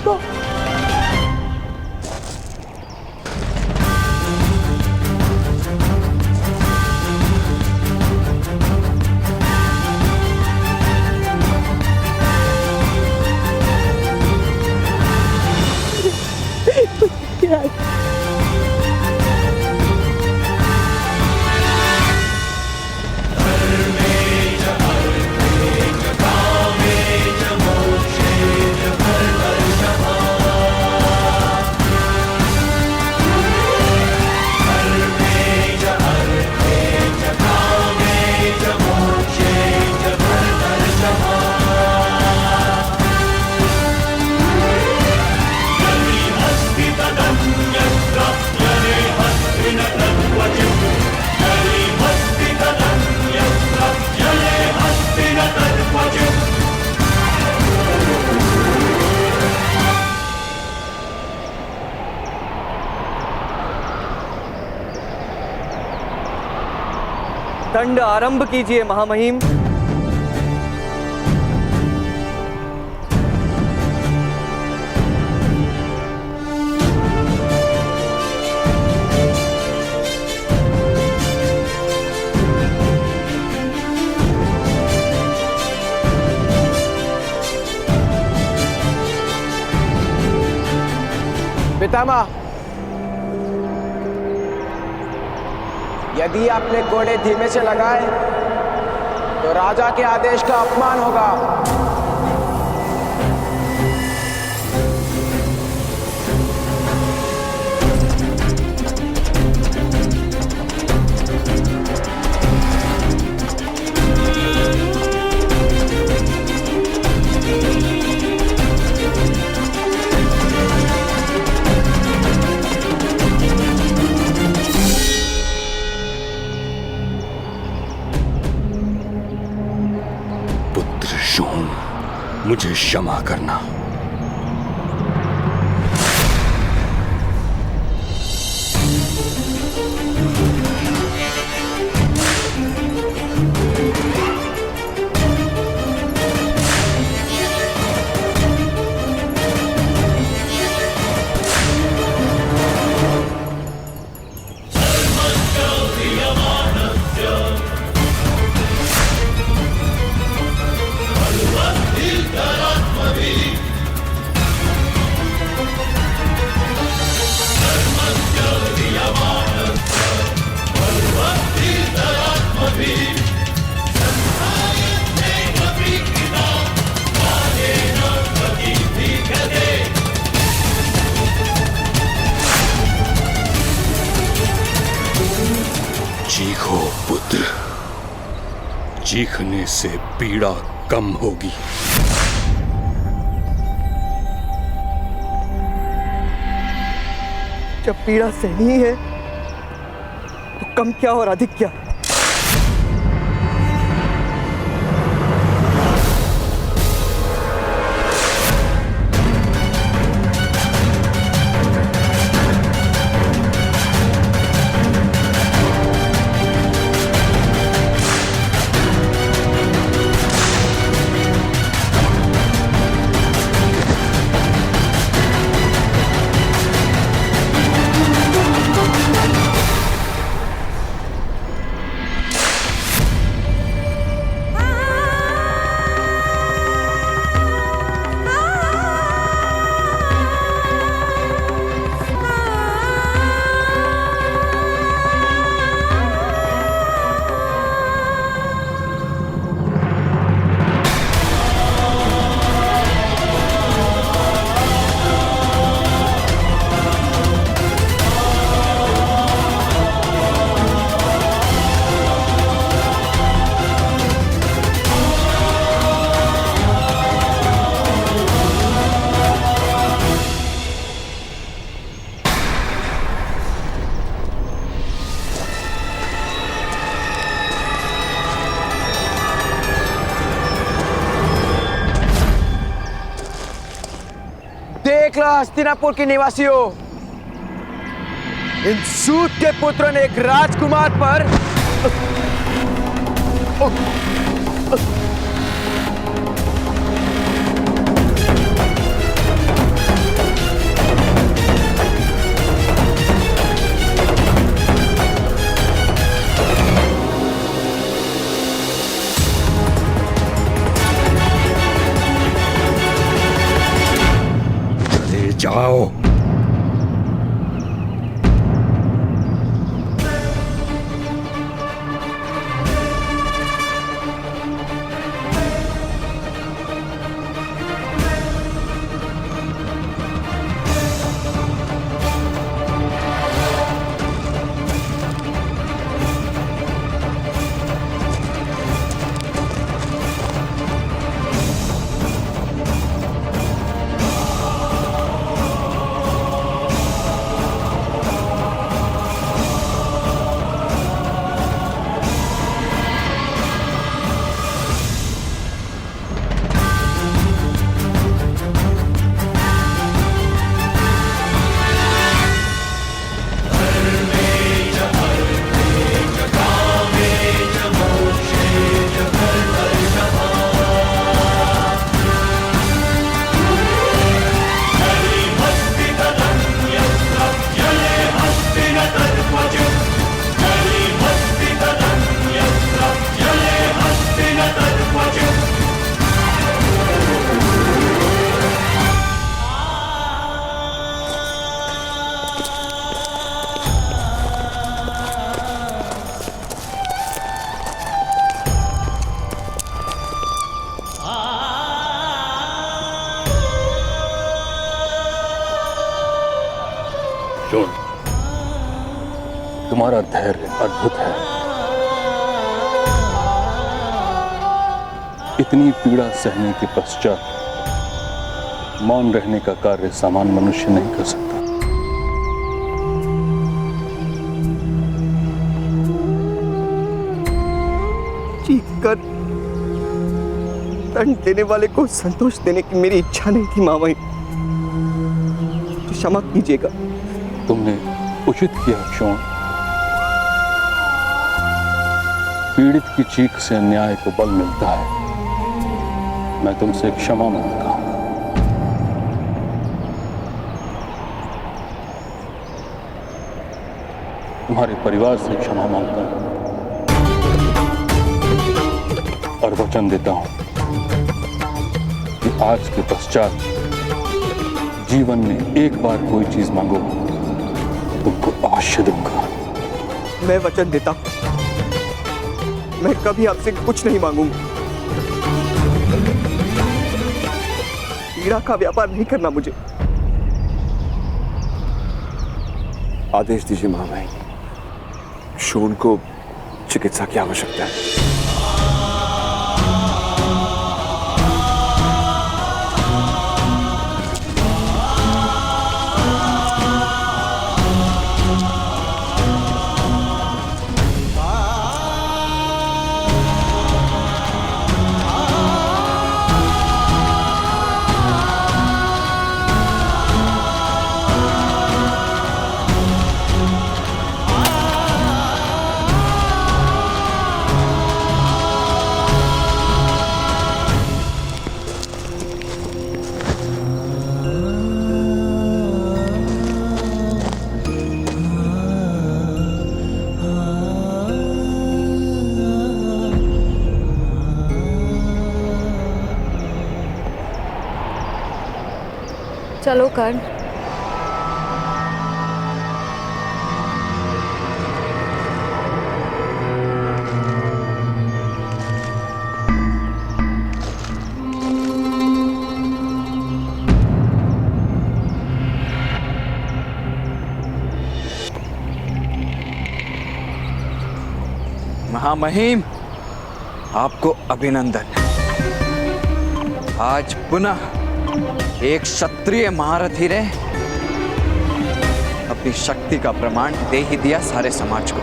पापा। दंड आरंभ कीजिए महामहिम। पितामह, यदि आपने घोड़े धीमे से लगाए तो राजा के आदेश का अपमान होगा। मुझे क्षमा करना। चीखो पुत्र, चीखने से पीड़ा कम होगी। जब पीड़ा सहनी है तो कम क्या और अधिक क्या। देख लो हस्तिनापुर के निवासियों, इन सूत के पुत्र ने एक राजकुमार पर शोन, तुम्हारा धैर्य अद्भुत है। इतनी पीड़ा सहने के पश्चात मौन रहने का कार्य सामान्य मनुष्य नहीं कर सकता। चीख कर दंड देने वाले को संतोष देने की मेरी इच्छा नहीं थी मामाई, क्षमा कीजिएगा। तुमने उचित किया शोन। पीड़ित की चीख से न्याय को बल मिलता है। मैं तुमसे क्षमा मांगता हूं। तुम्हारे परिवार से क्षमा मांगता हूं और वचन देता हूं कि आज के पश्चात जीवन में एक बार कोई चीज मांगो तुमको अवश्य दूंगा। मैं वचन देता हूं, मैं कभी आपसे कुछ नहीं मांगूंगा। पीड़ा का व्यापार नहीं करना मुझे। आदेश दीजिए महामाई, शोन को चिकित्सा की आवश्यकता है। चलो कर्ण। महामहिम, आपको अभिनंदन। आज पुनः एक क्षत्रिय महारथी ने अपनी शक्ति का प्रमाण दे ही दिया सारे समाज को।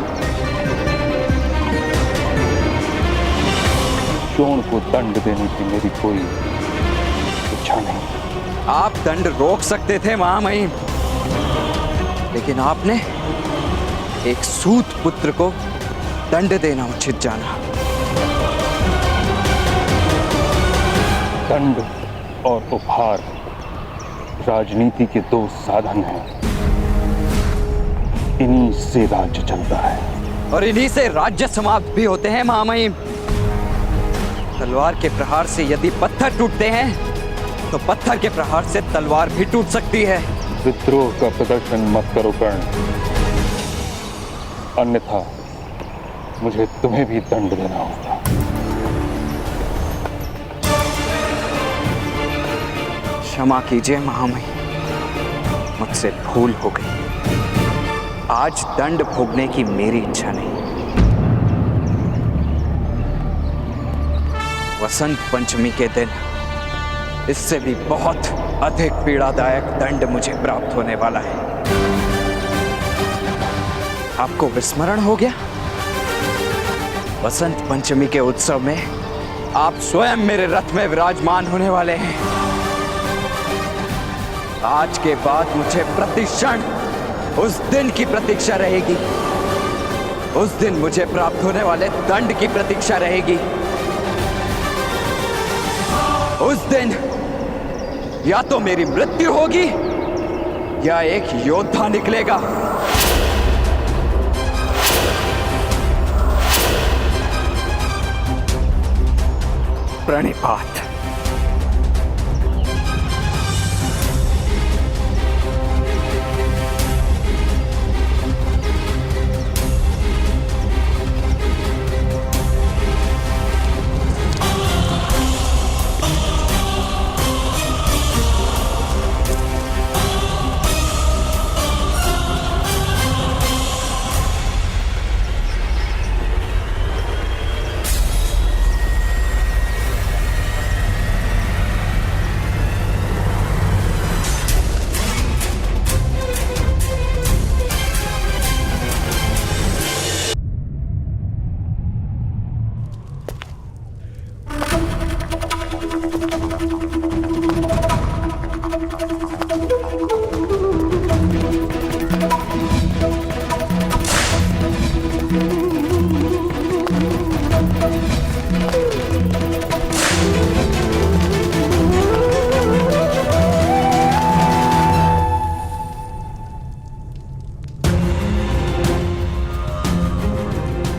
शोन को दंड देने की मेरी कोई इच्छा नहीं। आप दंड रोक सकते थे महामहिम, लेकिन आपने एक सूत पुत्र को दंड देना उचित जाना। दंड और उपहार राजनीति के दो साधन हैं। इन्हीं से राज्य चलता है और इन्हीं से राज्य समाप्त भी होते हैं महामहिम। तलवार के प्रहार से यदि पत्थर टूटते हैं तो पत्थर के प्रहार से तलवार भी टूट सकती है। विद्रोह का प्रदर्शन मत करो कर्ण, अन्यथा मुझे तुम्हें भी दंड देना होगा। क्षमा कीजिए महामहिम, मुझसे भूल हो गई। आज दंड भोगने की मेरी इच्छा नहीं। वसंत पंचमी के दिन इससे भी बहुत अधिक पीड़ादायक दंड मुझे प्राप्त होने वाला है। आपको विस्मरण हो गया? वसंत पंचमी के उत्सव में आप स्वयं मेरे रथ में विराजमान होने वाले हैं। आज के बाद मुझे प्रतिक्षण उस दिन की प्रतीक्षा रहेगी। उस दिन मुझे प्राप्त होने वाले दंड की प्रतीक्षा रहेगी। उस दिन या तो मेरी मृत्यु होगी या एक योद्धा निकलेगा। प्रणिपात।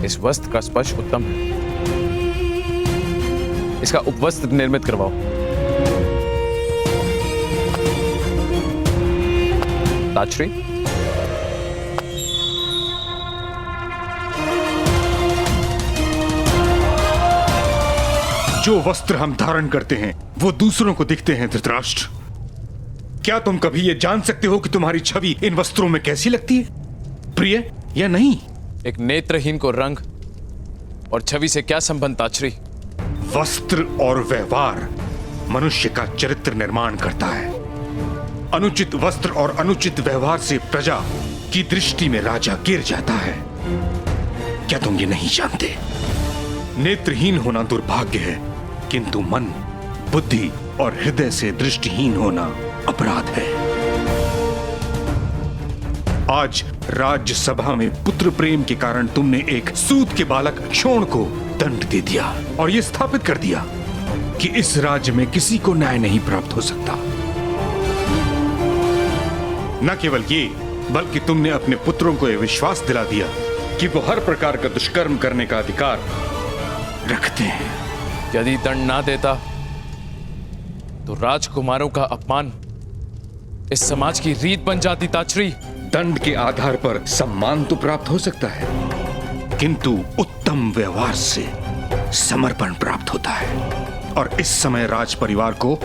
इस वस्त्र का स्पर्श उत्तम है। इसका उपवस्त्र निर्मित करवाओ। ताजश्री, जो वस्त्र हम धारण करते हैं वो दूसरों को दिखते हैं धृतराष्ट्र। क्या तुम कभी ये जान सकते हो कि तुम्हारी छवि इन वस्त्रों में कैसी लगती है, प्रिय या नहीं? एक नेत्रहीन को रंग और छवि से क्या संबंध ताजश्री? वस्त्र और व्यवहार मनुष्य का चरित्र निर्माण करता है। अनुचित वस्त्र और अनुचित व्यवहार से प्रजा की दृष्टि में राजा गिर जाता है। क्या तुम ये नहीं जानते? नेत्रहीन होना दुर्भाग्य है, किंतु मन, बुद्धि और हृदय से दृष्टिहीन होना अपराध है। आज राज्यसभा में पुत्र प्रेम के कारण तुमने एक सूत के बालक क्षोण को दंड दे दिया और यह स्थापित कर दिया कि इस राज्य में किसी को न्याय नहीं प्राप्त हो सकता। न केवल ये, बल्कि तुमने अपने पुत्रों को यह विश्वास दिला दिया कि वो हर प्रकार का दुष्कर्म करने का अधिकार रखते हैं। यदि दंड ना देता तो राजकुमारों का अपमान इस समाज की रीत बन जाती ताजश्री। दंड के आधार पर सम्मान तो प्राप्त हो सकता है, किंतु उत्तम व्यवहार से समर्पण प्राप्त होता है और इस समय राज परिवार को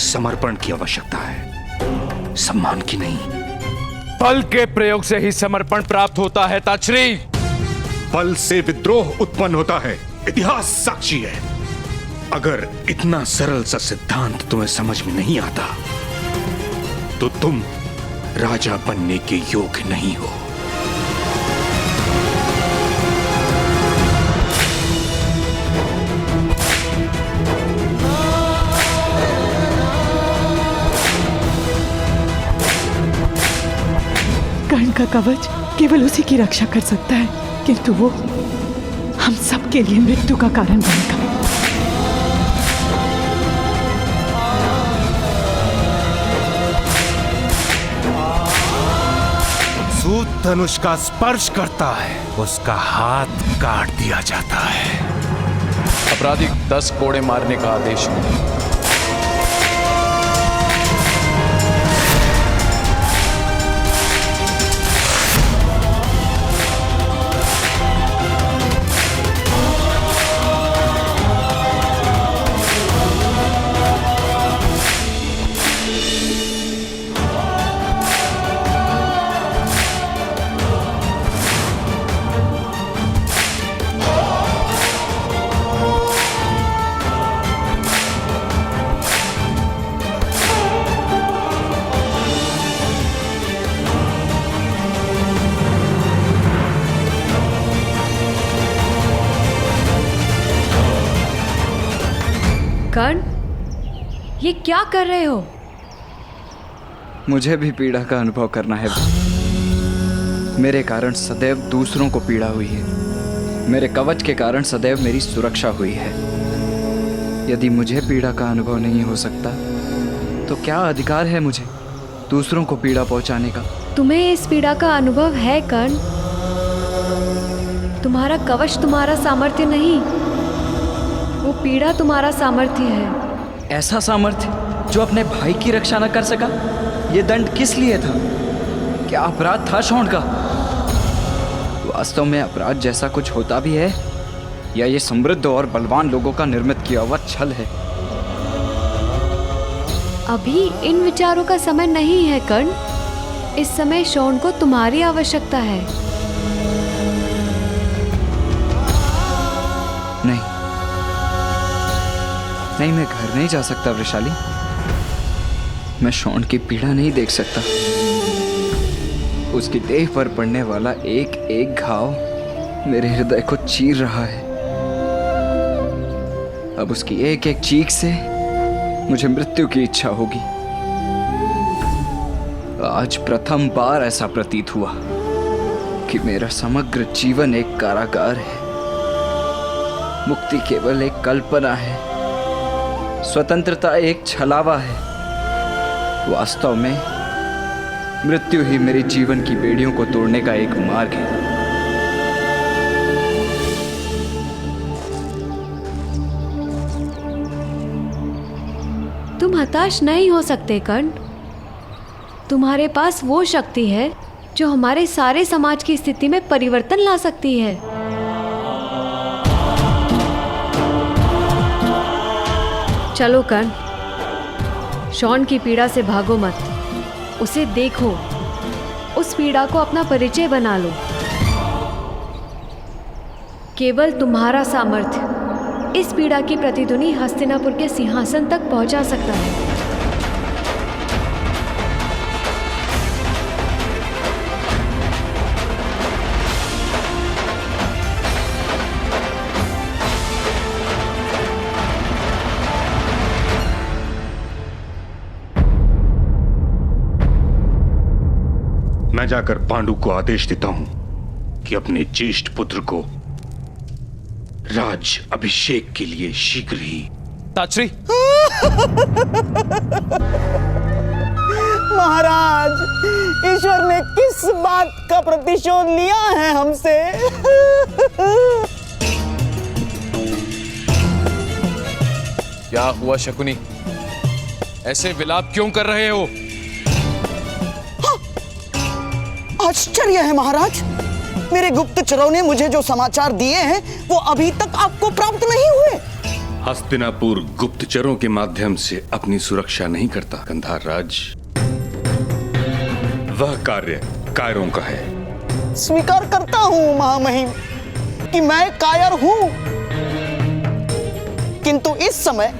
समर्पण की आवश्यकता है, सम्मान की नहीं। बल के प्रयोग से ही समर्पण प्राप्त होता है ताजश्री। बल से विद्रोह उत्पन्न होता है, इतिहास साक्षी है। अगर इतना सरल सा सिद्धांत तुम्हें समझ में नहीं आता तो तुम राजा बनने के योग्य नहीं हो। कर्ण का कवच केवल उसी की रक्षा कर सकता है, किंतु वो हम सबके लिए मृत्यु का कारण बनेगा। सूत धनुष का स्पर्श करता है, उसका हाथ काट दिया जाता है। अपराधी 10 कोड़े मारने का आदेश है। कर्ण, ये क्या कर रहे हो? मुझे भी पीड़ा का अनुभव करना है। मेरे कारण सदैव दूसरों को पीड़ा हुई है। मेरे कवच के कारण सदैव मेरी सुरक्षा हुई है। यदि मुझे पीड़ा का अनुभव नहीं हो सकता तो क्या अधिकार है मुझे दूसरों को पीड़ा पहुंचाने का? तुम्हें इस पीड़ा का अनुभव है कर्ण। तुम्हारा कवच तुम्हारा सामर्थ्य नहीं, वो पीड़ा तुम्हारा सामर्थ्य है। ऐसा सामर्थ्य जो अपने भाई की रक्षा न कर सका? ये दंड किस लिए था? क्या अपराध था क्षोण का? वास्तव में अपराध जैसा कुछ होता भी है या ये समृद्ध और बलवान लोगों का निर्मित किया हुआ छल है? अभी इन विचारों का समय नहीं है कर्ण। इस समय क्षोण को तुम्हारी आवश्यकता है। नहीं, मैं घर नहीं जा सकता वृषाली। मैं क्षोण की पीड़ा नहीं देख सकता। उसकी देह पर पड़ने वाला एक एक घाव मेरे हृदय को चीर रहा है। अब उसकी एक एक चीख से मुझे मृत्यु की इच्छा होगी। आज प्रथम बार ऐसा प्रतीत हुआ कि मेरा समग्र जीवन एक कारागार है। मुक्ति केवल एक कल्पना है, स्वतंत्रता एक छलावा है। वास्तव में मृत्यु ही मेरे जीवन की बेड़ियों को तोड़ने का एक मार्ग है। हताश नहीं हो सकते कर्ण। तुम्हारे पास वो शक्ति है जो हमारे सारे समाज की स्थिति में परिवर्तन ला सकती है। चलो कर्ण, शॉन की पीड़ा से भागो मत, उसे देखो, उस पीड़ा को अपना परिचय बना लो। केवल तुम्हारा सामर्थ्य इस पीड़ा की प्रतिध्वनि हस्तिनापुर के सिंहासन तक पहुंचा सकता है। मैं जाकर पांडु को आदेश देता हूं कि अपने ज्येष्ठ पुत्र को राज अभिषेक के लिए शीघ्र ही। ताचरी, महाराज, ईश्वर ने किस बात का प्रतिशोध लिया है हमसे? क्या हुआ शकुनी? ऐसे विलाप क्यों कर रहे हो? आश्चर्य है महाराज, मेरे गुप्तचरों ने मुझे जो समाचार दिए हैं वो अभी तक आपको प्राप्त नहीं हुए। हस्तिनापुर गुप्तचरों के माध्यम से अपनी सुरक्षा नहीं करता कंधार राज। वह कार्य कायरों का है। स्वीकार करता हूं महामहिम कि मैं कायर हूं, किंतु इस समय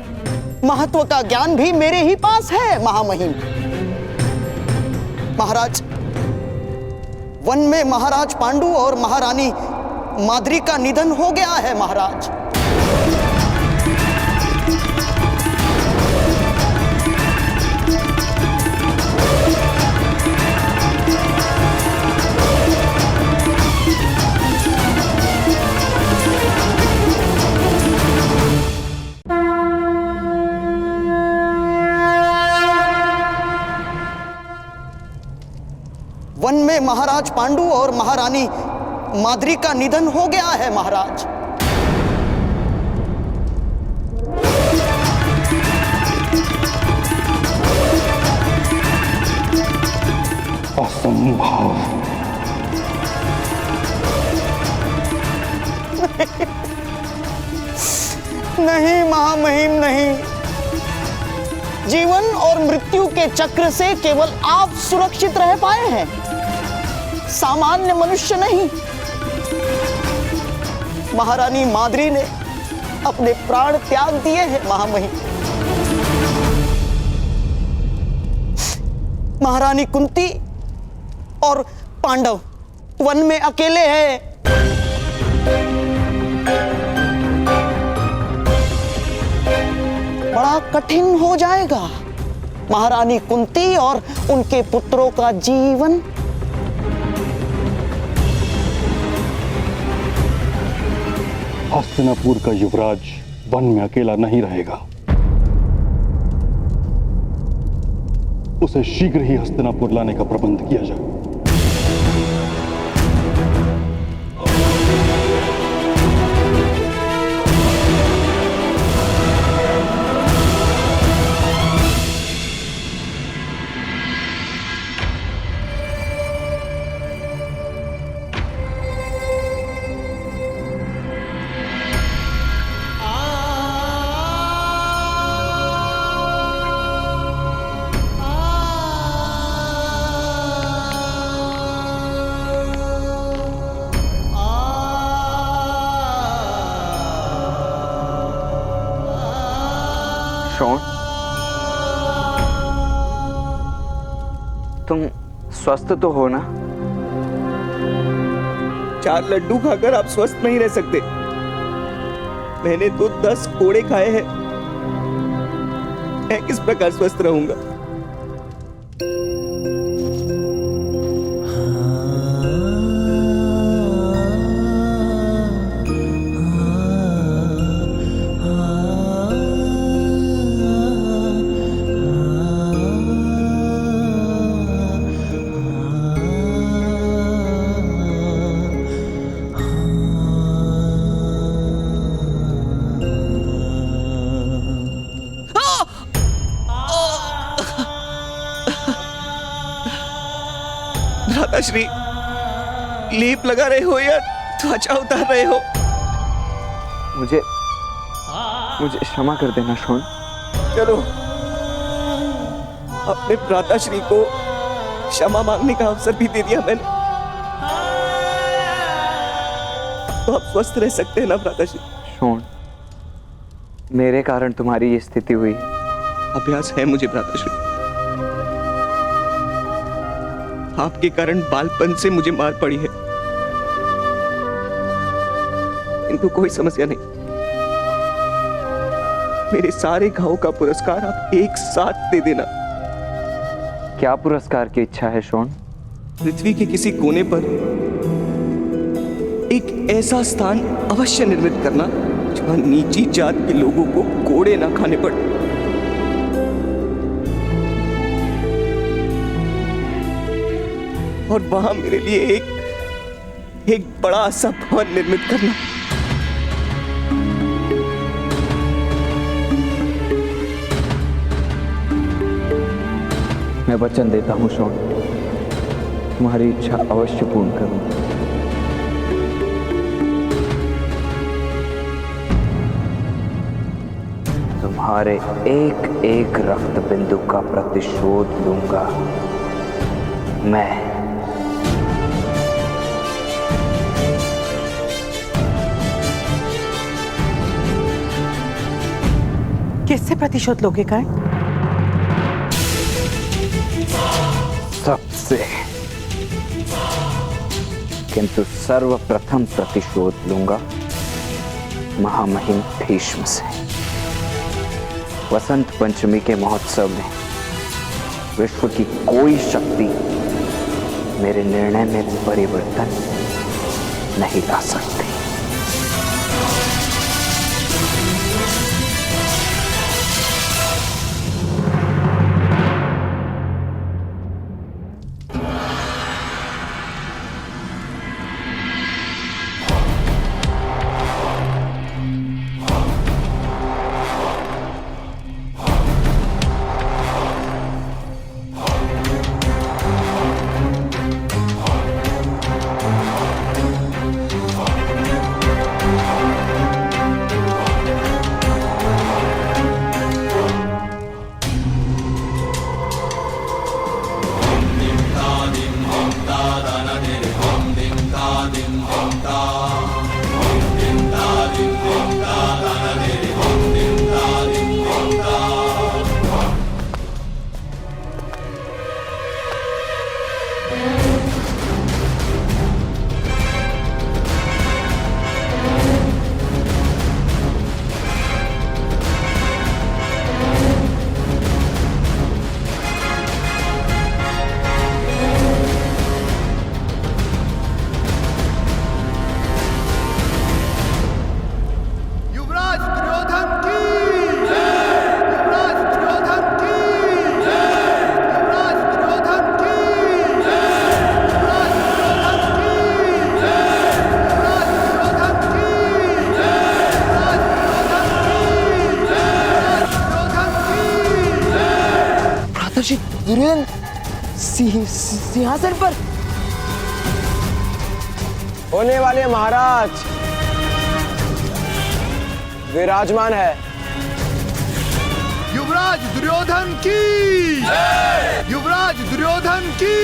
महत्व का ज्ञान भी मेरे ही पास है महामहिम। महाराज, वन में महाराज पांडु और महारानी माद्री का निधन हो गया है महाराज। वन में महाराज पांडु और महारानी माद्री का निधन हो गया है महाराज। असंभव। नहीं महामहिम, नहीं। जीवन और मृत्यु के चक्र से केवल आप सुरक्षित रह पाए हैं, सामान्य मनुष्य नहीं। महारानी माद्री ने अपने प्राण त्याग दिए हैं महामहिम। महारानी कुंती और पांडव वन में अकेले हैं। बड़ा कठिन हो जाएगा महारानी कुंती और उनके पुत्रों का जीवन। हस्तिनापुर का युवराज वन में अकेला नहीं रहेगा। उसे शीघ्र ही हस्तिनापुर लाने का प्रबंध किया जाए। शॉन, तुम स्वस्थ तो हो ना? 4 लड्डू खाकर आप स्वस्थ नहीं रह सकते। मैंने तो 10 कोड़े खाए हैं। मैं किस प्रकार स्वस्थ रहूंगा? भ्राताश्री, लेप लगा रहे हो या त्वचा उतार रहे हो? मुझे क्षमा कर देना शोन। चलो, अपने भ्राताश्री को क्षमा मांगने का अवसर भी दे दिया मैंने। तो आप स्वस्थ रह सकते हैं ना भ्राताश्री? शोन, मेरे कारण तुम्हारी ये स्थिति हुई। अभ्यास है मुझे भ्राताश्री। आपके कारण बालपन से मुझे मार पड़ी है, किंतु कोई समस्या नहीं। मेरे सारे घावों का पुरस्कार आप एक साथ दे देना। क्या पुरस्कार की इच्छा है शोन? पृथ्वी के किसी कोने पर एक ऐसा स्थान अवश्य निर्मित करना जहां नीची जात के लोगों को कोड़े ना खाने पड़े। और वहां मेरे लिए एक बड़ा सा भवन निर्मित करना। मैं वचन देता हूं शोन, तुम्हारी इच्छा अवश्य पूर्ण करूंगा। तुम्हारे एक एक रक्त बिंदु का प्रतिशोध लूंगा मैं। किससे प्रतिशोध लोगे कर्ण? सबसे, किंतु सर्वप्रथम प्रतिशोध लूंगा महामहिम भीष्म से। वसंत पंचमी के महोत्सव में विश्व की कोई शक्ति मेरे निर्णय में परिवर्तन नहीं ला सकती। दुर्योधन सिंहासन पर होने वाले महाराज विराजमान है। युवराज दुर्योधन की, युवराज दुर्योधन की,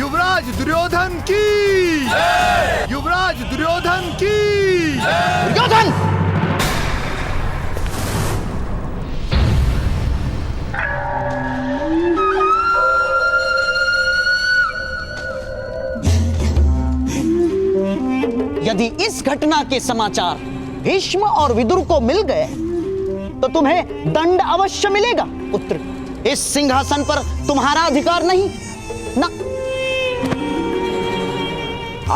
युवराज दुर्योधन की, युवराज दुर्योधन की। दुर्योधन! यदि इस घटना के समाचार भीष्म और विदुर को मिल गए तो तुम्हें दंड अवश्य मिलेगा। पुत्र, इस सिंहासन पर तुम्हारा अधिकार नहीं ना।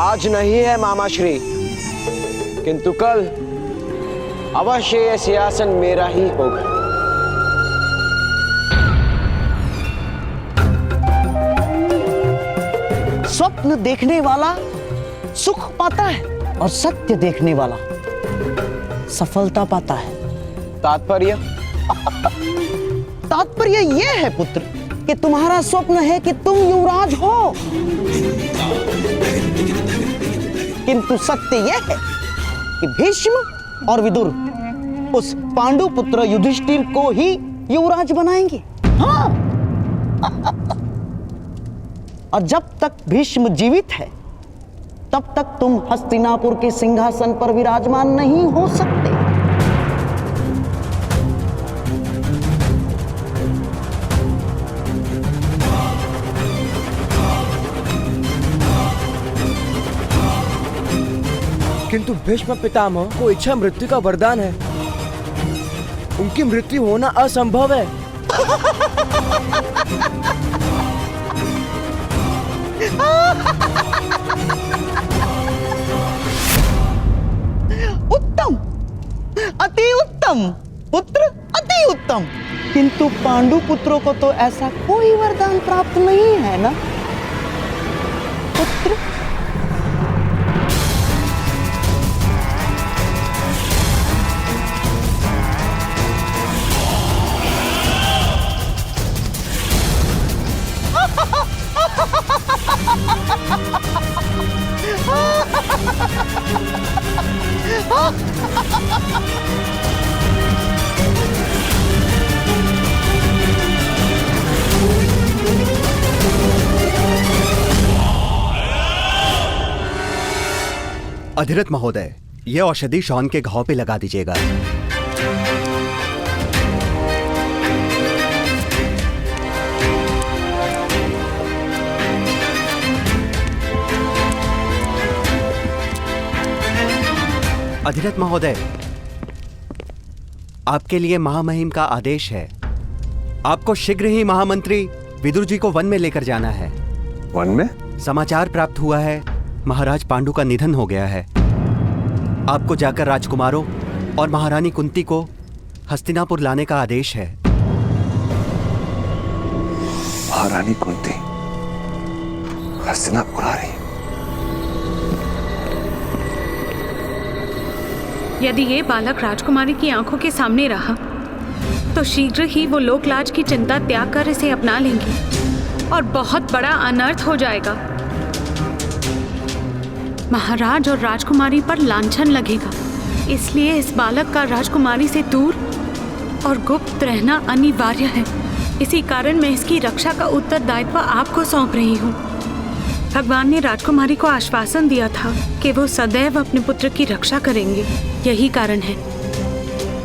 आज नहीं है मामाश्री, किंतु कल अवश्य यह सिंहासन मेरा ही होगा। स्वप्न देखने वाला सुख पाता है और सत्य देखने वाला सफलता पाता है। तात्पर्य? तात्पर्य यह है पुत्र कि तुम्हारा स्वप्न है कि तुम युवराज हो, किंतु सत्य यह है कि भीष्म और विदुर उस पांडु पुत्र युधिष्ठिर को ही युवराज बनाएंगे। हाँ। और जब तक भीष्म जीवित है तब तक तुम हस्तिनापुर के सिंहासन पर विराजमान नहीं हो सकते। किंतु भीष्म पितामह को इच्छा मृत्यु का वरदान है, उनकी मृत्यु होना असंभव है। उत्तम, अति उत्तम पुत्र, अति उत्तम। किंतु पांडु पुत्रों को तो ऐसा कोई वरदान प्राप्त नहीं है ना पुत्र। अधिरथ महोदय, यह औषधि शॉन के घाव पे लगा दीजिएगा। अधिरथ महोदय, आपके लिए महामहिम का आदेश है। आपको शीघ्र ही महामंत्री विदुर जी को वन में लेकर जाना है। वन में? समाचार प्राप्त हुआ है, महाराज पांडु का निधन हो गया है। आपको जाकर राजकुमारों और महारानी कुंती को हस्तिनापुर लाने का आदेश है। महारानी कुंती हस्तिनापुर आ रही? यदि ये बालक राजकुमारी की आंखों के सामने रहा तो शीघ्र ही वो लोकलाज की चिंता त्याग कर इसे अपना लेंगी और बहुत बड़ा अनर्थ हो जाएगा। महाराज और राजकुमारी पर लांछन लगेगा। इसलिए इस बालक का राजकुमारी से दूर और गुप्त रहना अनिवार्य है। इसी कारण मैं इसकी रक्षा का उत्तरदायित्व आपको सौंप रही हूँ। भगवान ने राजकुमारी को आश्वासन दिया था कि वो सदैव अपने पुत्र की रक्षा करेंगे। यही कारण है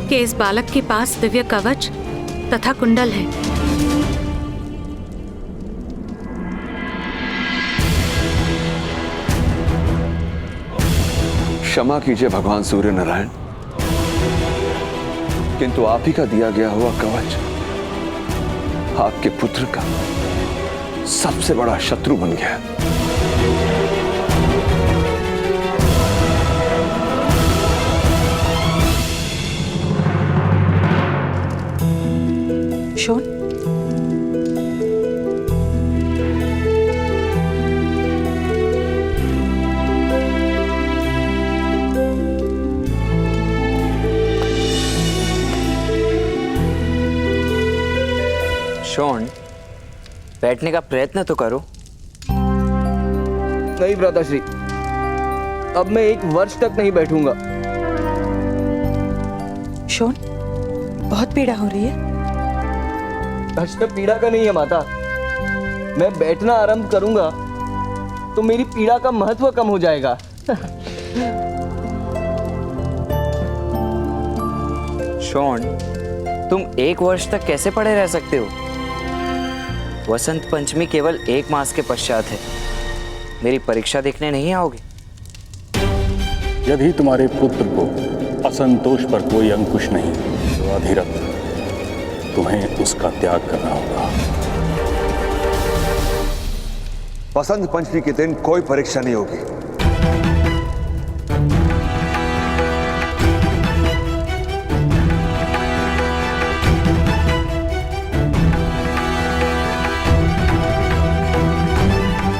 कि इस बालक के पास दिव्य कवच तथा कुंडल है। क्षमा कीजिए भगवान सूर्य नारायण, किंतु आप ही का दिया गया हुआ कवच आपके पुत्र का सबसे बड़ा शत्रु बन गया। शॉन, शॉन, बैठने का प्रयत्न तो करो। नहीं भ्राताश्री, अब मैं 1 वर्ष तक नहीं बैठूंगा। शॉन, बहुत पीड़ा हो रही है। कष्ट पीड़ा का नहीं है माता। मैं बैठना आरंभ करूंगा तो मेरी पीड़ा का महत्व कम हो जाएगा। शॉन, तुम 1 वर्ष तक कैसे पड़े रह सकते हो? वसंत पंचमी केवल 1 मास के पश्चात है। मेरी परीक्षा देखने नहीं आओगे? यदि तुम्हारे पुत्र को असंतोष पर कोई अंकुश नहीं तो अधिरथ तुम्हें उसका त्याग करना होगा। वसंत पंचमी के दिन कोई परीक्षा नहीं होगी।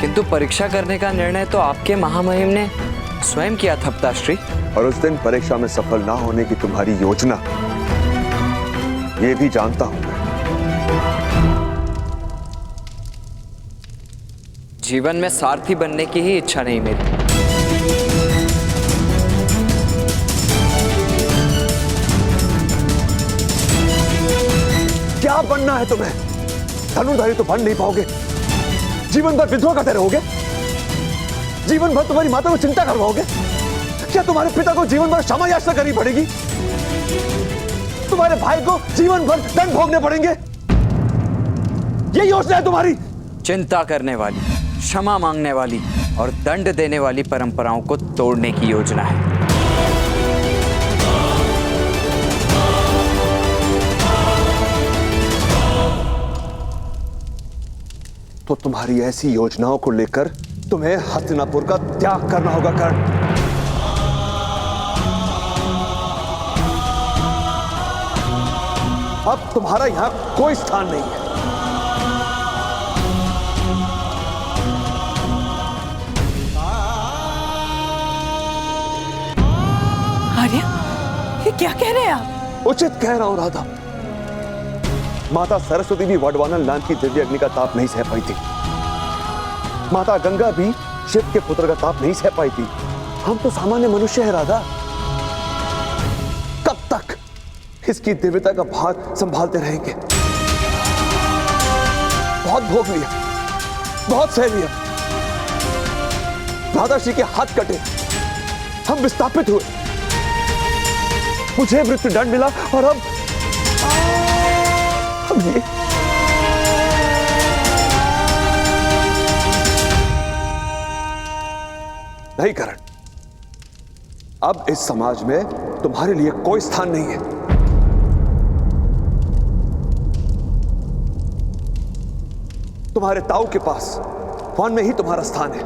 किंतु परीक्षा करने का निर्णय तो आपके महामहिम ने स्वयं किया था पिताश्री। और उस दिन परीक्षा में सफल ना होने की तुम्हारी योजना, ये भी जानता हूं मैं। जीवन में सारथी बनने की ही इच्छा नहीं मेरी। क्या बनना है तुम्हें? धनुर्धारी तो बन नहीं पाओगे। जीवन भर विधवा करते रहोगे? जीवन भर तुम्हारी माता को चिंता करवाओगे? क्या तुम्हारे पिता को जीवन भर क्षमा याचना करनी पड़ेगी? तुम्हारे भाई को जीवन भर दंड भोगने पड़ेंगे? ये योजना है तुम्हारी? चिंता करने वाली, क्षमा मांगने वाली और दंड देने वाली परंपराओं को तोड़ने की योजना है। तो तुम्हारी ऐसी योजनाओं को लेकर तुम्हें हस्तिनापुर का त्याग करना होगा कर्ण। अब तुम्हारा यहां कोई स्थान नहीं है। आर्य, ये क्या कह रहे हैं आप? उचित कह रहा हूं राधा। माता सरस्वती भी वडवानल नाम की दिव्य अग्नि का ताप नहीं सह पाई थी। माता गंगा भी शिव के पुत्र का ताप नहीं सह पाई थी। हम तो सामान्य मनुष्य हैं राधा। कब तक इसकी दिव्यता का भार संभालते रहेंगे? बहुत भोग लिया, बहुत सह लिया। राधा श्री के हाथ कटे, हम विस्थापित हुए, मुझे मृत्यु दंड मिला और अब ये नहीं करण। अब इस समाज में तुम्हारे लिए कोई स्थान नहीं है। तुम्हारे ताऊ के पास वन में ही तुम्हारा स्थान है।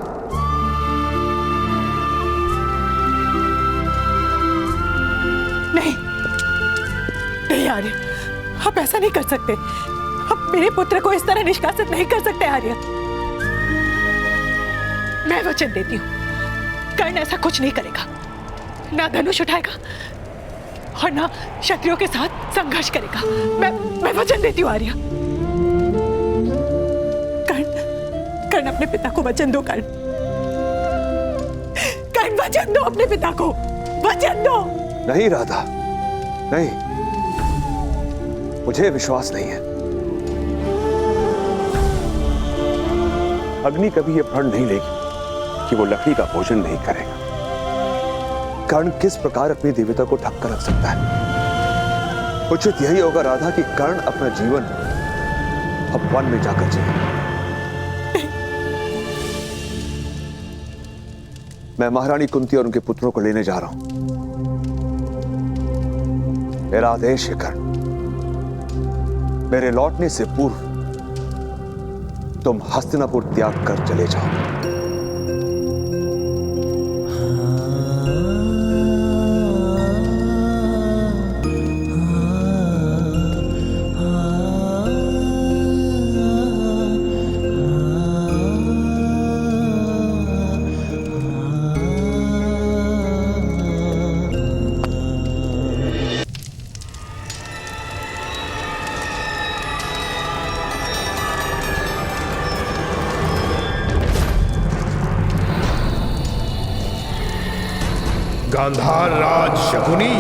नहीं नहीं आर्य, आप ऐसा नहीं कर सकते। आप मेरे पुत्र को इस तरह निष्कासित नहीं कर सकते आर्य। मैं वचन देती हूँ, कर्ण ऐसा कुछ नहीं करेगा। ना धनुष उठाएगा और ना क्षत्रियों के साथ संघर्ष करेगा। मैं वचन देती हूँ आर्य। कर्ण अपने पिता को वचन दो। कर्ण वचन दो अपने पिता को, वचन दो। नहीं राधा, नहीं, मुझे विश्वास नहीं है। अग्नि कभी यह प्रण नहीं लेगी कि वो लकड़ी का भोजन नहीं करेगा। कर्ण किस प्रकार अपनी दिव्यता को ढक कर रख सकता है? उचित यही होगा राधा कि कर्ण अपना जीवन अब वन में जाकर जिए। मैं महारानी कुंती और उनके पुत्रों को लेने जा रहा हूं। मेरा आदेश है कर्ण, मेरे लौटने से पूर्व तुम हस्तिनापुर त्याग कर चले जाओ। गांधार राज शकुनी,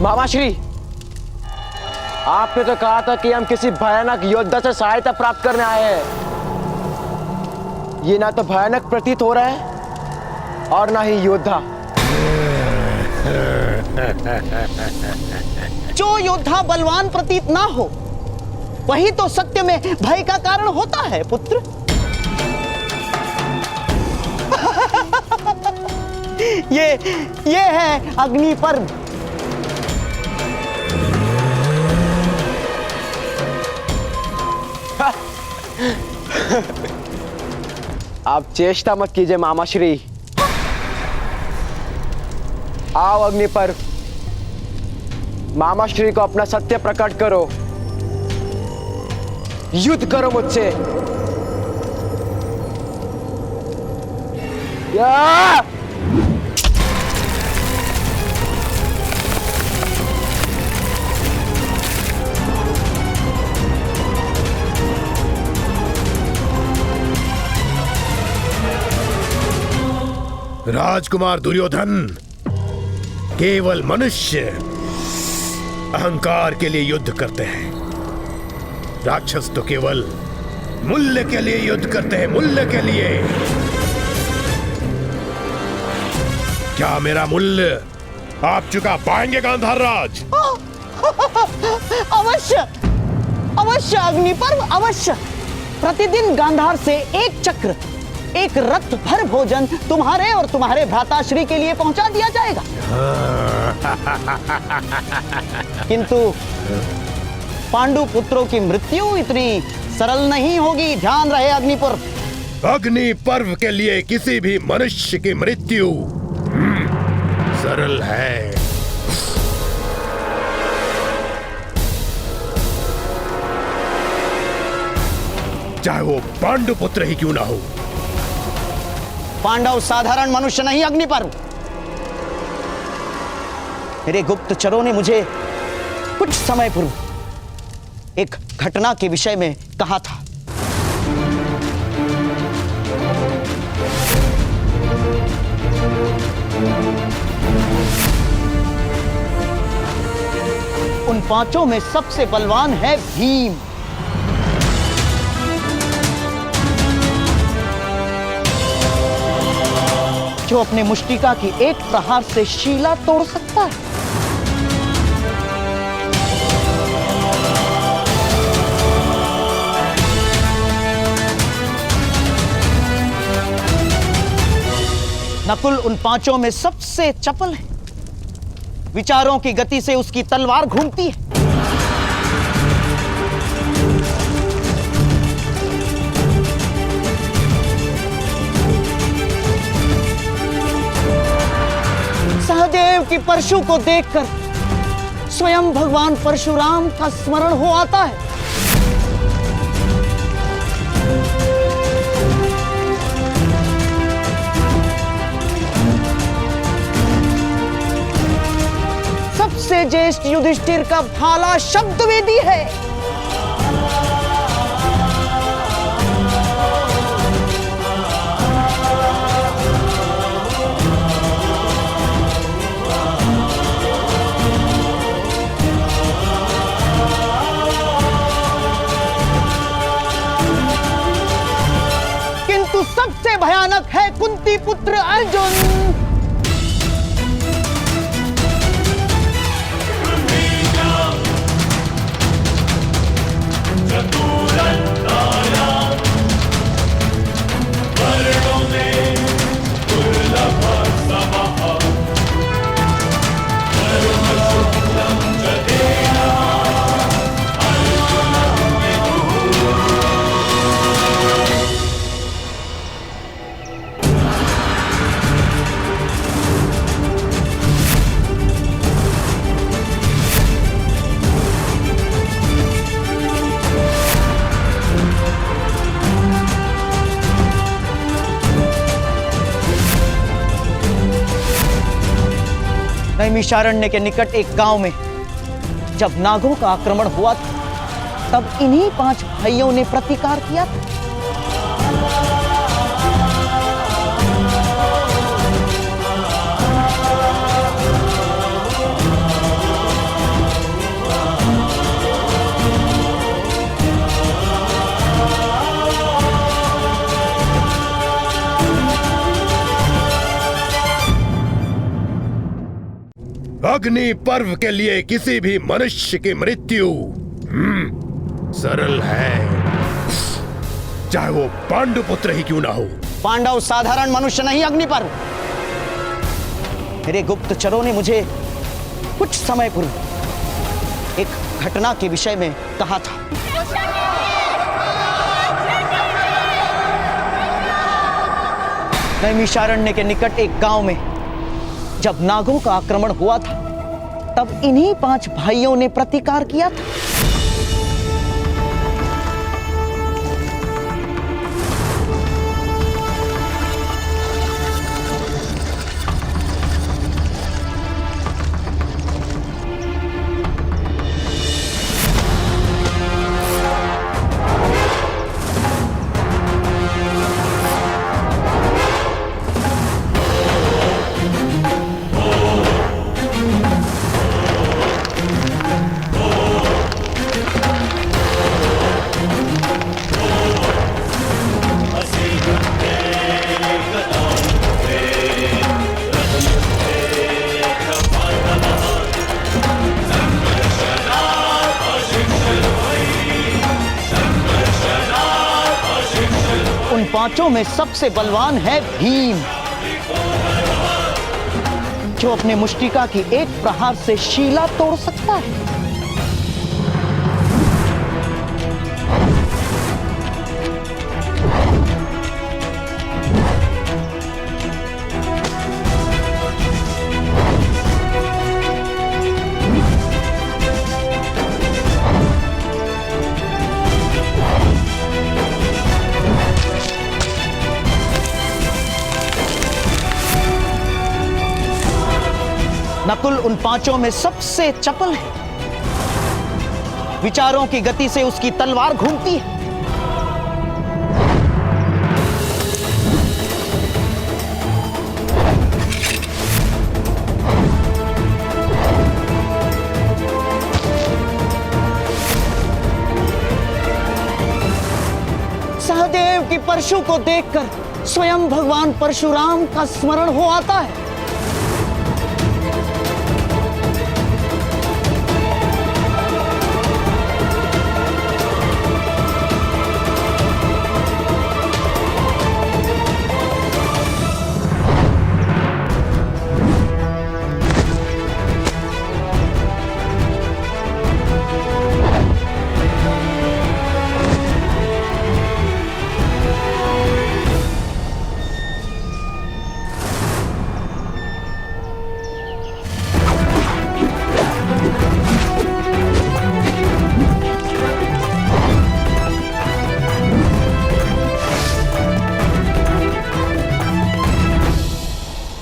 मामाश्री, आपने तो कहा था कि हम किसी भयानक योद्धा से सहायता प्राप्त करने आए हैं। ये ना तो भयानक प्रतीत हो रहा है और ना ही योद्धा। जो योद्धा बलवान प्रतीत ना हो वही तो सत्य में भय का कारण होता है पुत्र। ये है अग्नि पर्व। आप चेष्टा मत कीजिए मामाश्री। आओ अग्नि पर्व, मामाश्री को अपना सत्य प्रकट करो, युद्ध करो मुझसे। या! राजकुमार दुर्योधन केवल मनुष्य अहंकार के लिए युद्ध करते हैं, राक्षस तो केवल मूल्य के लिए युद्ध करते हैं, मूल्य के लिए। क्या मेरा मूल्य आप चुका पाएंगे गांधार राज? अवश्य अवश्य अग्नि पर्व, अवश्य। प्रतिदिन गांधार से एक चक्र, एक रथ भर भोजन तुम्हारे और तुम्हारे भ्राताश्री के लिए पहुंचा दिया जाएगा। किंतु पांडु पुत्रों की मृत्यु इतनी सरल नहीं होगी, ध्यान रहे अग्नि पर्व। अग्नि पर्व के लिए किसी भी मनुष्य की मृत्यु सरल है। चाहे वो पांडु पुत्र ही क्यों ना हो। पांडव साधारण मनुष्य नहीं अग्नि पर्व। मेरे गुप्तचरों ने मुझे कुछ समय पूर्व एक घटना के विषय में कहा था। उन पांचों में सबसे बलवान है भीम। जो अपने मुष्टिका की एक प्रहार से शीला तोड़ सकता है। नकुल उन पांचों में सबसे चपल है। विचारों की गति से उसकी तलवार घूमती है। सहदेव की परशु को देखकर स्वयं भगवान परशुराम का स्मरण हो आता है। सबसे ज्येष्ठ युधिष्ठिर का भाला शब्द वेदी है। सबसे भयानक है कुंती पुत्र अर्जुन। नैमिषारण्य के निकट एक गांव में जब नागों का आक्रमण हुआ था, तब इन्हीं 5 भाइयों ने प्रतिकार किया था। अग्नि पर्व के लिए किसी भी मनुष्य की मृत्यु सरल है, चाहे वो पांडुपुत्र ही क्यों ना हो। पांडव साधारण मनुष्य नहीं अग्निपर्व। मेरे गुप्तचरों ने मुझे कुछ समय पूर्व एक घटना के विषय में कहा था। नैमिषारण्य के निकट एक गांव में जब नागों का आक्रमण हुआ था, तब इन्हीं 5 भाइयों ने प्रतिकार किया था। उन 5 में सबसे बलवान है भीम, जो अपने मुष्टिका की एक प्रहार से शीला तोड़ सकता है। नकुल उन 5 में सबसे चपल है। विचारों की गति से उसकी तलवार घूमती है। सहदेव की परशु को देखकर स्वयं भगवान परशुराम का स्मरण हो आता है।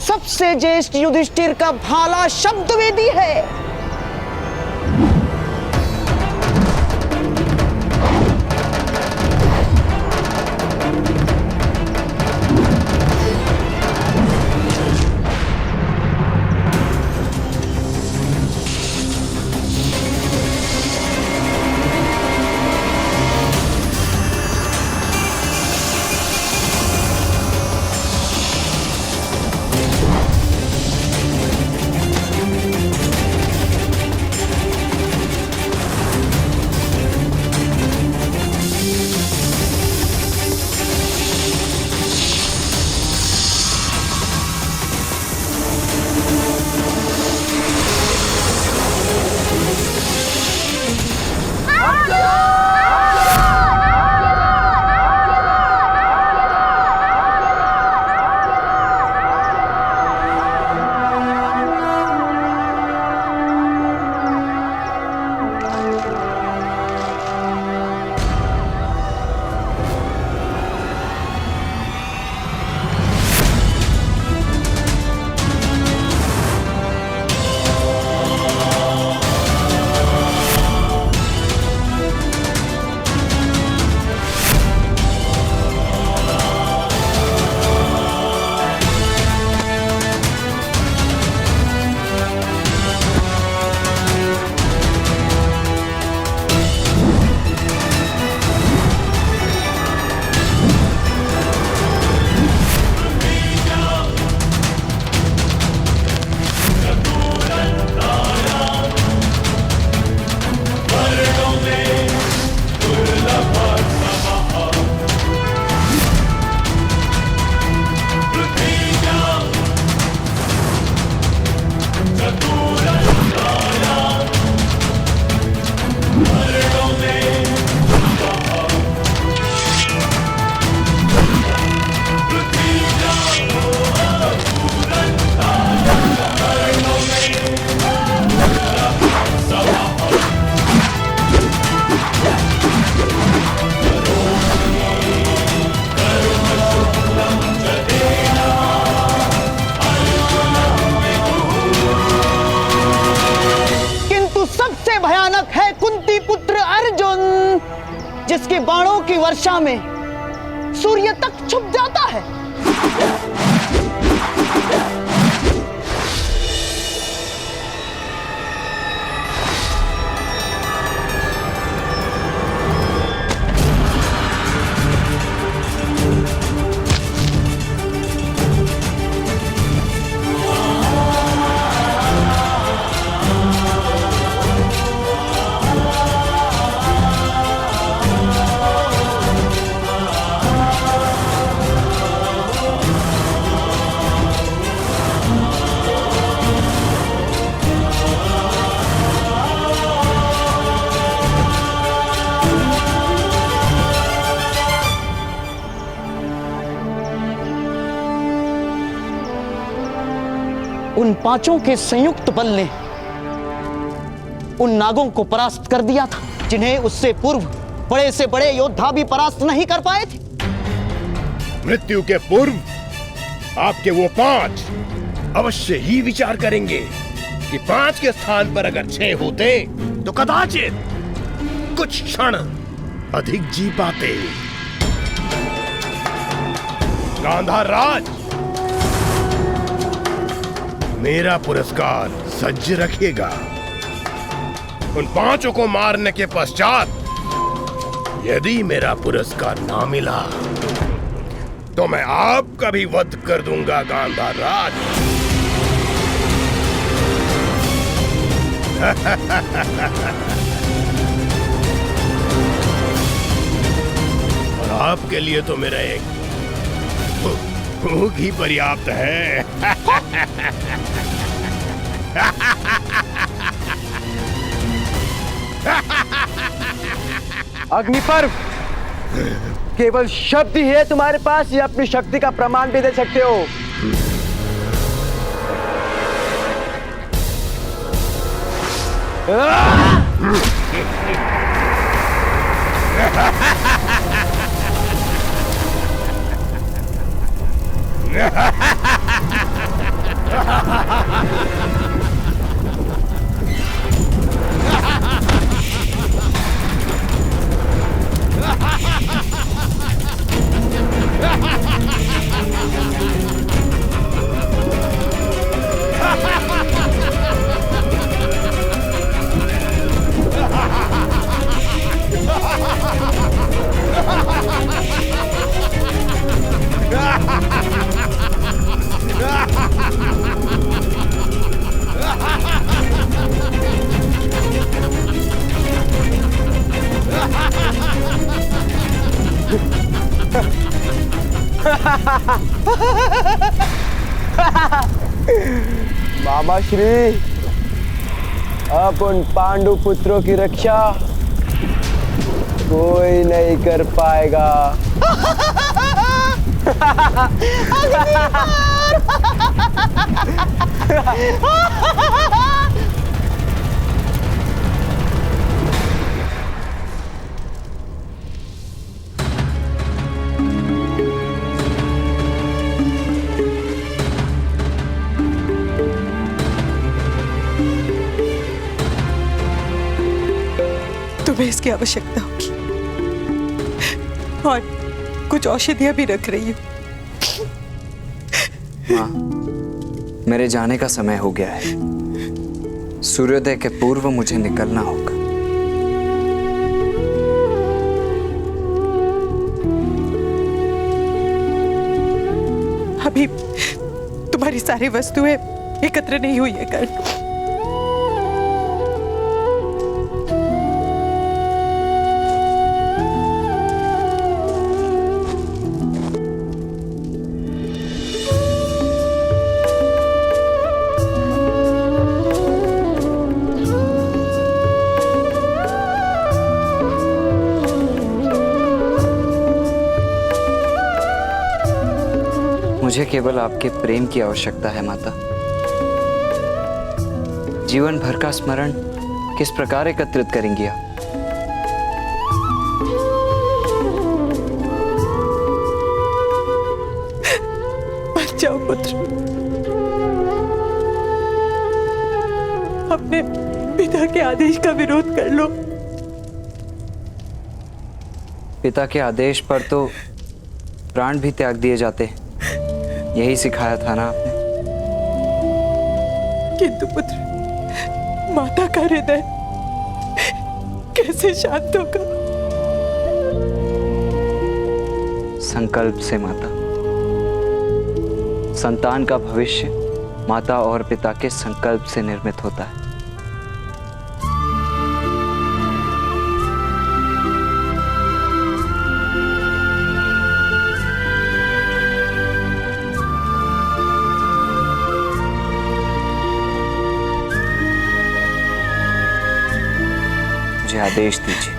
सबसे ज्येष्ठ युधिष्ठिर का भाला शब्द वेदी है। की वर्षा में सूर्य तक छुप जाता है। उन पांचों के संयुक्त बल ने उन नागों को परास्त कर दिया था जिन्हें उससे पूर्व बड़े से बड़े योद्धा भी परास्त नहीं कर पाए थे। मृत्यु के पूर्व आपके वो 5 अवश्य ही विचार करेंगे कि 5 के स्थान पर अगर 6 होते तो कदाचित कुछ क्षण अधिक जी पाते। गांधार राज, मेरा पुरस्कार सज्ज रखेगा। उन 5 को मारने के पश्चात यदि मेरा पुरस्कार ना मिला तो मैं आपका भी वध कर दूंगा गांधार राज। और आपके लिए तो मेरा एक भूख ही पर्याप्त है। अग्निपर्व, केवल शब्द ही है तुम्हारे पास या अपनी शक्ति का प्रमाण भी दे सकते हो? मामा श्री, अब उन पांडु पुत्रों की रक्षा कोई नहीं कर पाएगा। तुम्हें इसकी आवश्यकता होगी और कुछ औषधियां भी रख रही हूं। माँ, मेरे जाने का समय हो गया है। सूर्योदय के पूर्व मुझे निकलना होगा। अभी तुम्हारी सारी वस्तुएं एकत्र नहीं हुई है कर्ण। मुझे केवल आपके प्रेम की आवश्यकता है माता। जीवन भर का स्मरण किस प्रकार एकत्रित करेंगी आप? मत जाओ पुत्र, अपने पिता के आदेश का विरोध कर लो। पिता के आदेश पर तो प्राण भी त्याग दिए जाते हैं। यही सिखाया था ना आपने। किंतु पुत्र, माता का हृदय कैसे शांत होगा? संकल्प से माता। संतान का भविष्य माता और पिता के संकल्प से निर्मित होता है। मुझे आदेश दीजिए।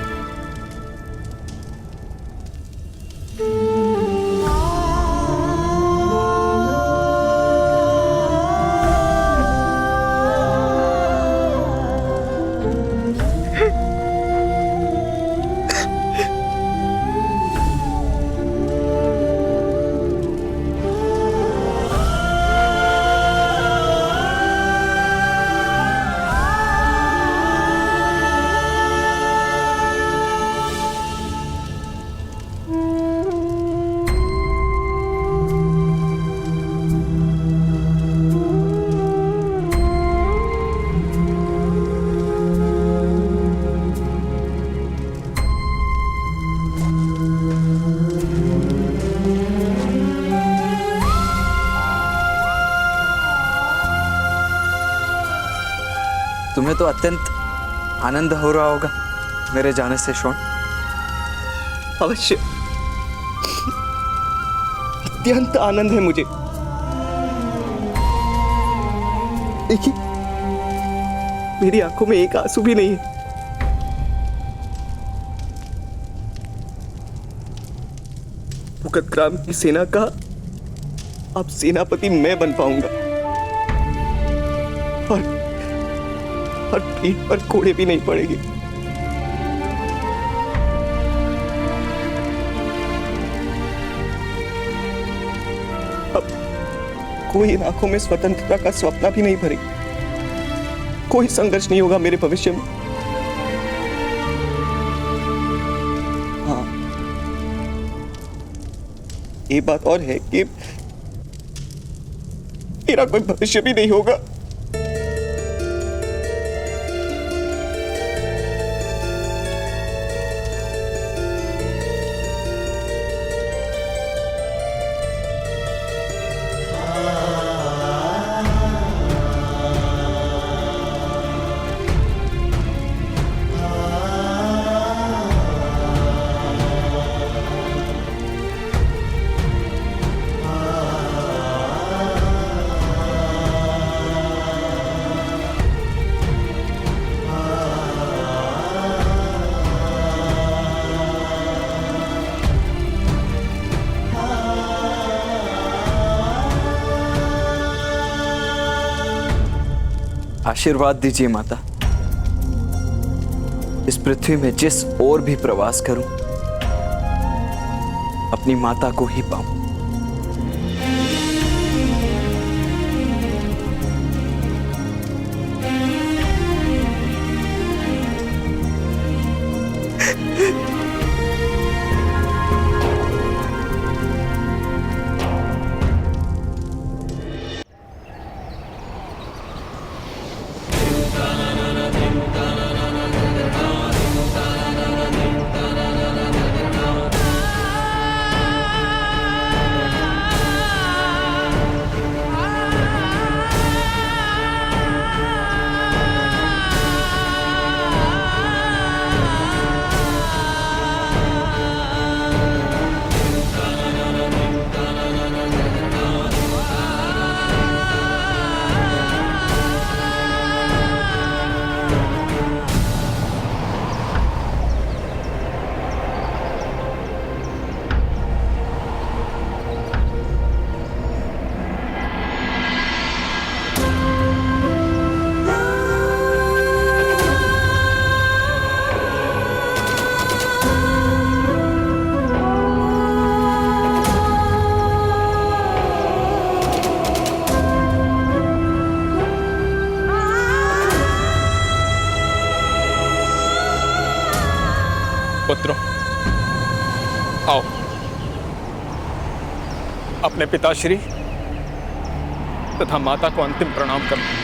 तुम्हें तो अत्यंत आनंद हो रहा होगा मेरे जाने से शॉन। अवश्य, अत्यंत आनंद है मुझे। देखिए, मेरी आंखों में एक आंसू भी नहीं है। मुकदग्राम की सेना का अब सेनापति मैं बन पाऊंगा और पीठ पर कोड़े भी नहीं पड़ेंगे। अब कोई इन आंखों में स्वतंत्रता का स्वप्न भी नहीं भरेगा। कोई संघर्ष नहीं होगा मेरे भविष्य में। हाँ, ये बात और है कि मेरा कोई भविष्य भी नहीं होगा। आशीर्वाद दीजिए माता। इस पृथ्वी में जिस ओर भी प्रवास करूं, अपनी माता को ही पाऊं। आओ अपने पिताश्री तथा माता को अंतिम प्रणाम करो।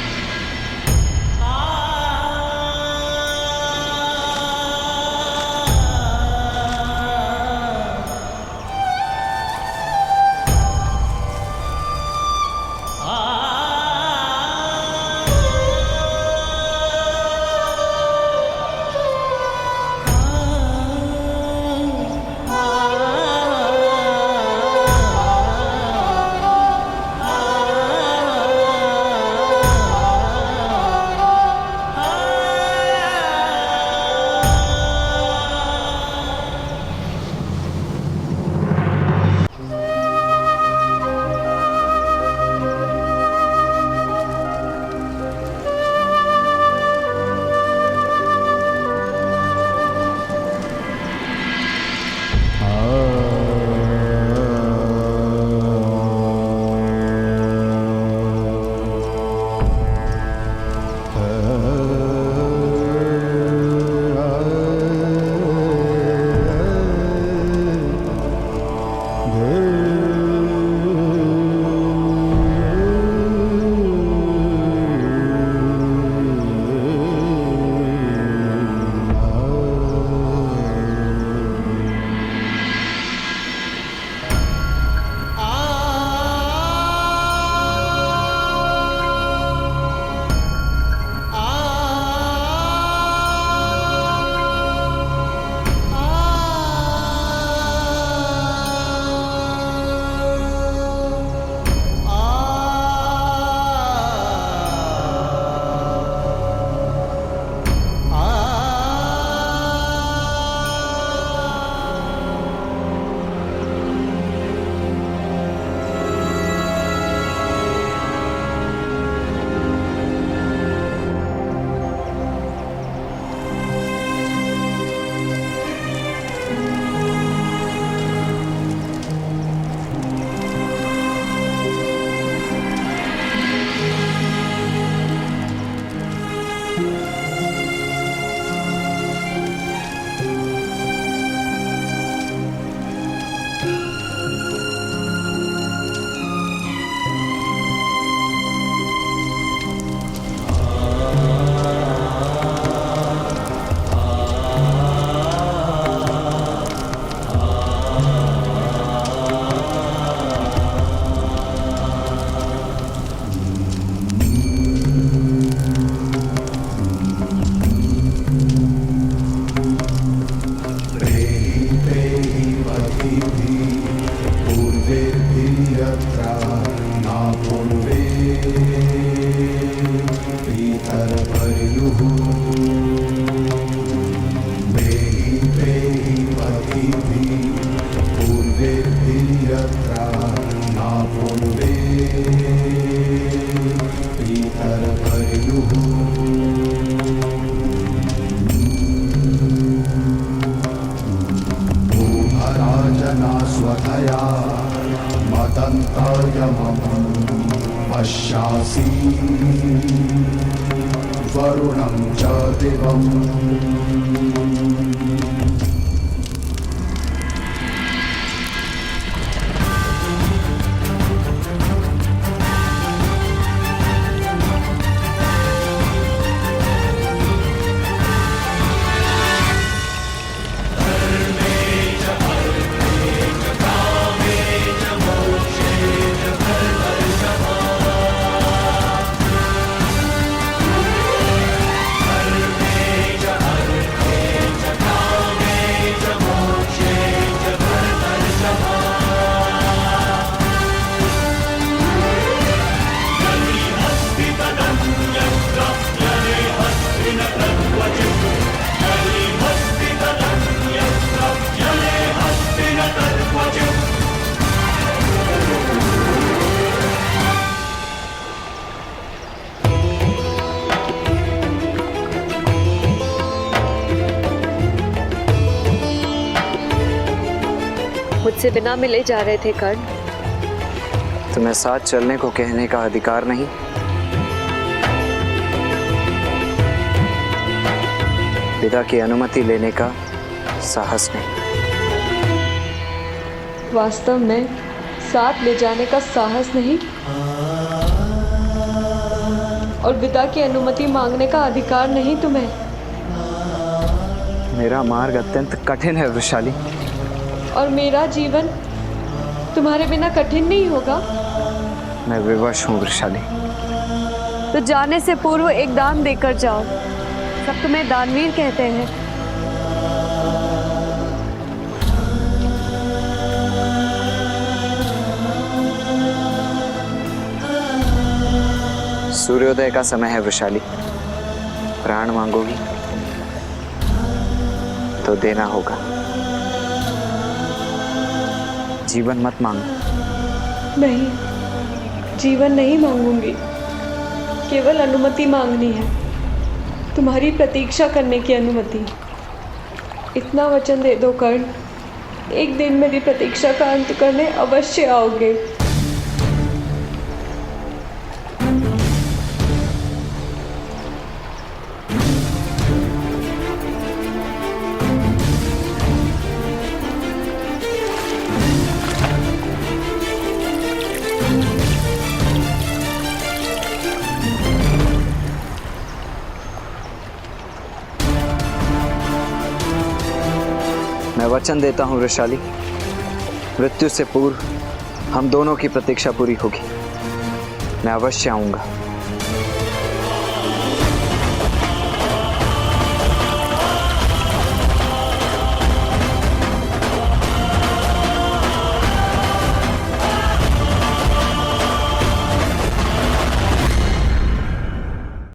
पश्यासि वरुणं च दिवम् मुझसे बिना मिले जा रहे थे कर्ण। तुम्हें साथ चलने को कहने का अधिकार नहीं? पिता की अनुमति लेने का साहस नहीं? वास्तव में साथ ले जाने का साहस नहीं और विदा की अनुमति मांगने का अधिकार नहीं तुम्हें? मेरा मार्ग अत्यंत कठिन है वृषाली। और मेरा जीवन तुम्हारे बिना कठिन नहीं होगा? मैं विवश हूँ वृषाली। तो जाने से पूर्व एक दान देकर जाओ। सब तुम्हें दानवीर कहते हैं। सूर्योदय का समय है वृषाली। प्राण मांगोगी तो देना होगा। जीवन मत मांगो। नहीं, जीवन नहीं मांगूंगी। केवल अनुमति मांगनी है, तुम्हारी प्रतीक्षा करने की अनुमति। इतना वचन दे दो कर्ण, एक दिन मेरी प्रतीक्षा का अंत करने अवश्य आओगे। मैं वचन देता हूँ वृषाली, मृत्यु से पूर्व हम दोनों की प्रतीक्षा पूरी होगी। मैं अवश्य आऊंगा।